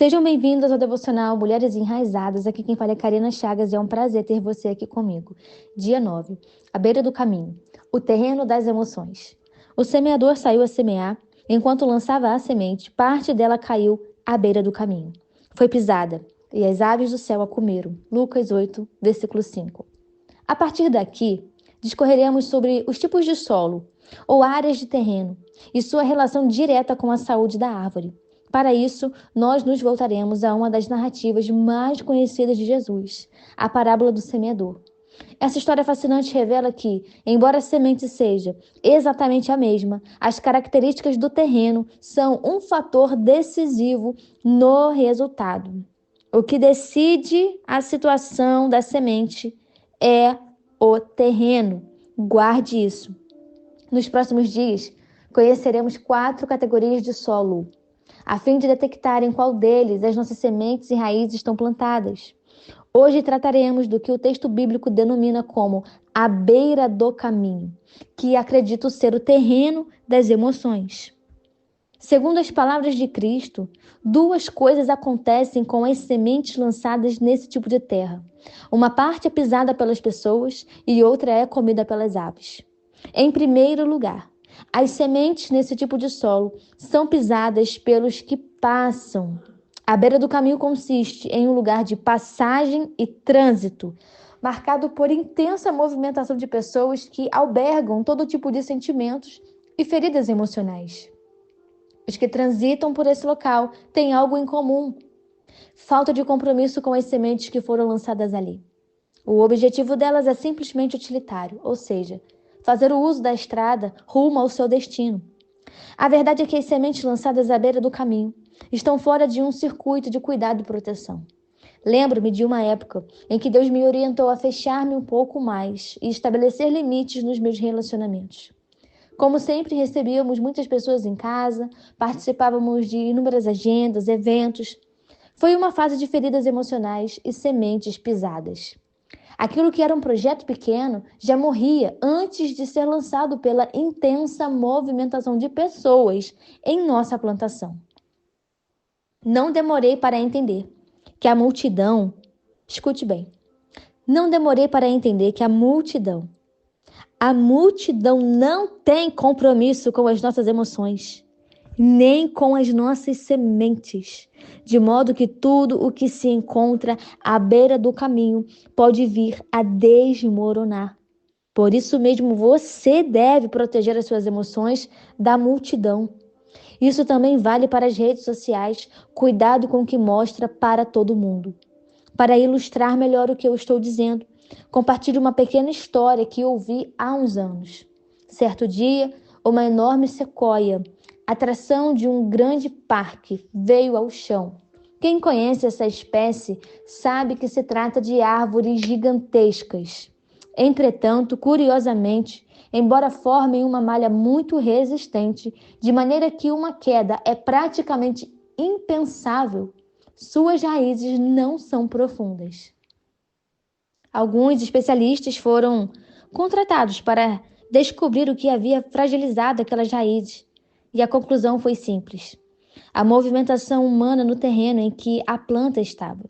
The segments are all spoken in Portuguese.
Sejam bem-vindos ao Devocional Mulheres Enraizadas. Aqui quem fala é Karina Chagas e é um prazer ter você aqui comigo. Dia 9. À beira do caminho. O terreno das emoções. O semeador saiu a semear. Enquanto lançava a semente, parte dela caiu à beira do caminho. Foi pisada e as aves do céu a comeram. Lucas 8, versículo 5. A partir daqui, discorreremos sobre os tipos de solo ou áreas de terreno e sua relação direta com a saúde da árvore. Para isso, nós nos voltaremos a uma das narrativas mais conhecidas de Jesus, a parábola do semeador. Essa história fascinante revela que, embora a semente seja exatamente a mesma, as características do terreno são um fator decisivo no resultado. O que decide a situação da semente é o terreno. Guarde isso. Nos próximos dias, conheceremos 4 categorias de solo, a fim de detectar em qual deles as nossas sementes e raízes estão plantadas. Hoje trataremos do que o texto bíblico denomina como a beira do caminho, que acredito ser o terreno das emoções. Segundo as palavras de Cristo, 2 coisas acontecem com as sementes lançadas nesse tipo de terra. Uma parte é pisada pelas pessoas e outra é comida pelas aves. Em primeiro lugar, as sementes nesse tipo de solo são pisadas pelos que passam. A beira do caminho consiste em um lugar de passagem e trânsito, marcado por intensa movimentação de pessoas que albergam todo tipo de sentimentos e feridas emocionais. Os que transitam por esse local têm algo em comum: falta de compromisso com as sementes que foram lançadas ali. O objetivo delas é simplesmente utilitário, ou seja, fazer o uso da estrada rumo ao seu destino. A verdade é que as sementes lançadas à beira do caminho estão fora de um circuito de cuidado e proteção. Lembro-me de uma época em que Deus me orientou a fechar-me um pouco mais e estabelecer limites nos meus relacionamentos. Como sempre, recebíamos muitas pessoas em casa, participávamos de inúmeras agendas, eventos. Foi uma fase de feridas emocionais e sementes pisadas. Aquilo que era um projeto pequeno já morria antes de ser lançado pela intensa movimentação de pessoas em nossa plantação. Não demorei para entender que a multidão, escute bem, não demorei para entender que a multidão não tem compromisso com as nossas emoções, nem com as nossas sementes, de modo que tudo o que se encontra à beira do caminho pode vir a desmoronar. Por isso mesmo, você deve proteger as suas emoções da multidão. Isso também vale para as redes sociais. Cuidado com o que mostra para todo mundo. Para ilustrar melhor o que eu estou dizendo, compartilho uma pequena história que ouvi há uns anos. Certo dia, uma enorme sequoia, atração de um grande parque, veio ao chão. Quem conhece essa espécie sabe que se trata de árvores gigantescas. Entretanto, curiosamente, embora formem uma malha muito resistente, de maneira que uma queda é praticamente impensável, suas raízes não são profundas. Alguns especialistas foram contratados para descobrir o que havia fragilizado aquelas raízes, e a conclusão foi simples: a movimentação humana no terreno em que a planta estava.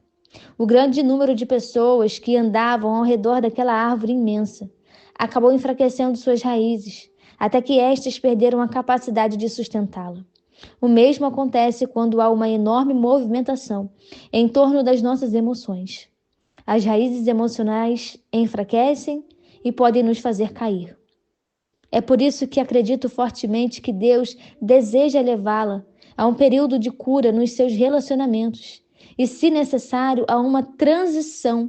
O grande número de pessoas que andavam ao redor daquela árvore imensa acabou enfraquecendo suas raízes, até que estas perderam a capacidade de sustentá-la. O mesmo acontece quando há uma enorme movimentação em torno das nossas emoções. As raízes emocionais enfraquecem e podem nos fazer cair. É por isso que acredito fortemente que Deus deseja levá-la a um período de cura nos seus relacionamentos e, se necessário, a uma transição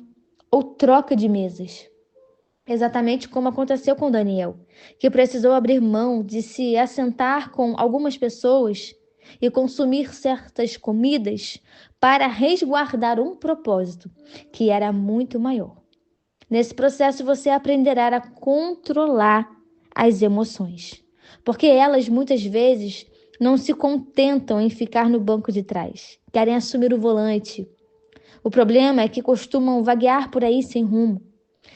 ou troca de mesas. Exatamente como aconteceu com Daniel, que precisou abrir mão de se assentar com algumas pessoas e consumir certas comidas para resguardar um propósito que era muito maior. Nesse processo, você aprenderá a controlar as emoções, porque elas muitas vezes não se contentam em ficar no banco de trás, querem assumir o volante. O problema é que costumam vaguear por aí sem rumo.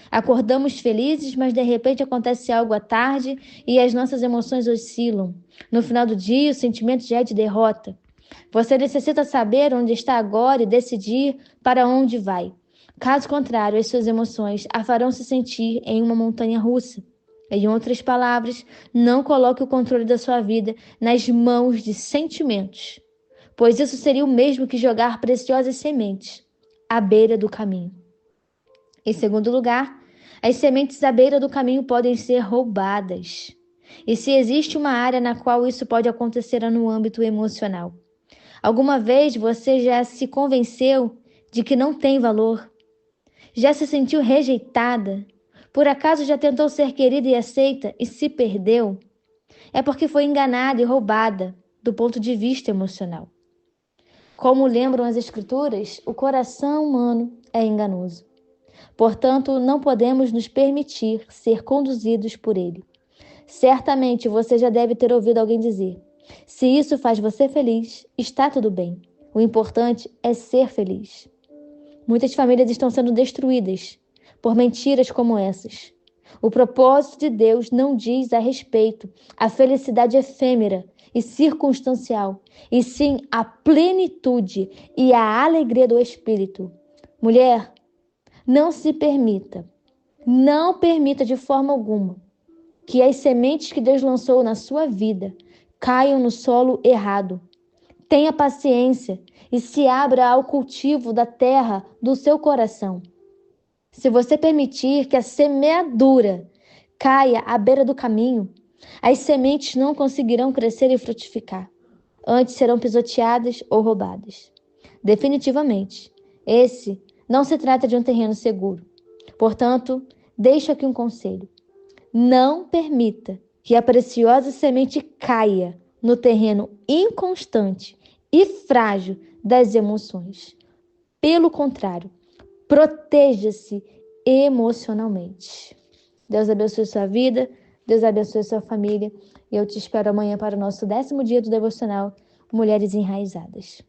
Acordamos felizes, mas de repente acontece algo à tarde e as nossas emoções oscilam. No final do dia, o sentimento já é de derrota. Você necessita saber onde está agora e decidir para onde vai. Caso contrário, as suas emoções a farão se sentir em uma montanha russa. Em outras palavras, não coloque o controle da sua vida nas mãos de sentimentos, pois isso seria o mesmo que jogar preciosas sementes à beira do caminho. Em segundo lugar, as sementes à beira do caminho podem ser roubadas. E se existe uma área na qual isso pode acontecer é no âmbito emocional. Alguma vez você já se convenceu de que não tem valor? Já se sentiu rejeitada? Por acaso já tentou ser querida e aceita e se perdeu? É porque foi enganada e roubada do ponto de vista emocional. Como lembram as Escrituras, o coração humano é enganoso. Portanto, não podemos nos permitir ser conduzidos por ele. Certamente você já deve ter ouvido alguém dizer: se isso faz você feliz, está tudo bem. O importante é ser feliz. Muitas famílias estão sendo destruídas por mentiras como essas. O propósito de Deus não diz a respeito à felicidade efêmera e circunstancial, e sim a plenitude e a alegria do Espírito. Mulher, não permita de forma alguma que as sementes que Deus lançou na sua vida caiam no solo errado. Tenha paciência e se abra ao cultivo da terra do seu coração. Se você permitir que a semeadura caia à beira do caminho, as sementes não conseguirão crescer e frutificar. Antes serão pisoteadas ou roubadas. Definitivamente, esse não se trata de um terreno seguro. Portanto, deixo aqui um conselho. Não permita que a preciosa semente caia no terreno inconstante e frágil das emoções. Pelo contrário, proteja-se emocionalmente. Deus abençoe sua vida, Deus abençoe sua família. E eu te espero amanhã para o nosso 10º dia do devocional Mulheres Enraizadas.